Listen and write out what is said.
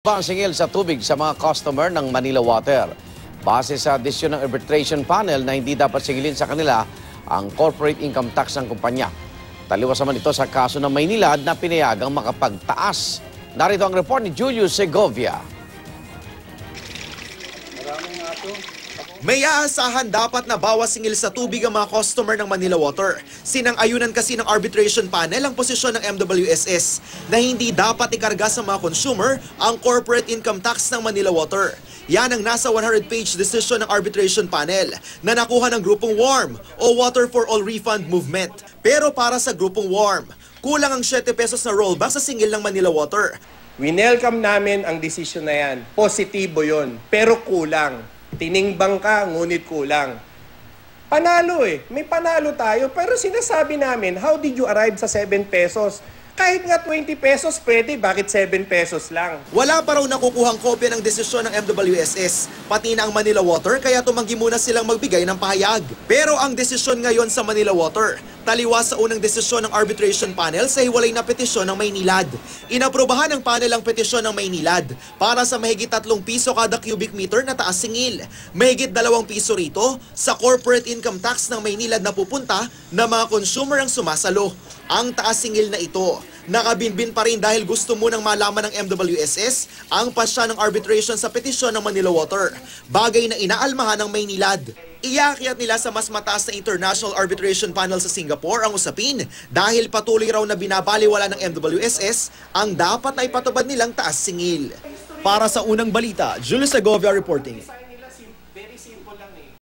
Ang singil sa tubig sa mga customer ng Manila Water. Base sa desisyon ng arbitration panel na hindi dapat singilin sa kanila ang corporate income tax ng kumpanya. Taliwas naman ito sa kaso ng Maynilad na pinayagang makapagtaas. Narito ang report ni Julius Segovia. May aasahan dapat na bawas singil sa tubig ang mga customer ng Manila Water. Sinang-ayunan kasi ng arbitration panel ang posisyon ng MWSS na hindi dapat ikarga sa mga consumer ang corporate income tax ng Manila Water. Yan ang nasa 100-page decision ng arbitration panel na nakuha ng Grupong WARM o Water for All Refund Movement. Pero para sa Grupong WARM, kulang ang 7 pesos na rollback sa singil ng Manila Water. Winelcome namin ang desisyon na yan. Positibo yon, pero kulang. Tinimbang ka, ngunit kulang. Panalo may panalo tayo, pero sinasabi namin, how did you arrive sa 7 pesos? Kahit nga 20 pesos pwede, bakit 7 pesos lang? Wala pa raw nakukuhang kopya ng desisyon ng MWSS, pati na ang Manila Water, kaya tumanggi muna silang magbigay ng pahayag. Pero ang desisyon ngayon sa Manila Water, taliwas sa unang desisyon ng arbitration panel sa hiwalay na petisyon ng Maynilad. Inaprobahan ng panel ang petisyon ng Maynilad para sa mahigit 3 piso kada cubic meter na taas singil. Mahigit 2 piso rito sa corporate income tax ng Maynilad na pupunta na mga consumer ang sumasalo. Ang taas singil na ito, nakabinbin pa rin dahil gusto munang malaman ng MWSS ang pasya ng arbitration sa petisyon ng Manila Water, bagay na inaalmahan ng Maynilad. Iakyat nila sa mas mataas na International Arbitration Panel sa Singapore ang usapin dahil patuloy raw na binabaliwala ng MWSS ang dapat na ipatubad nilang taas singil. Para sa unang balita, Julius Segovia reporting.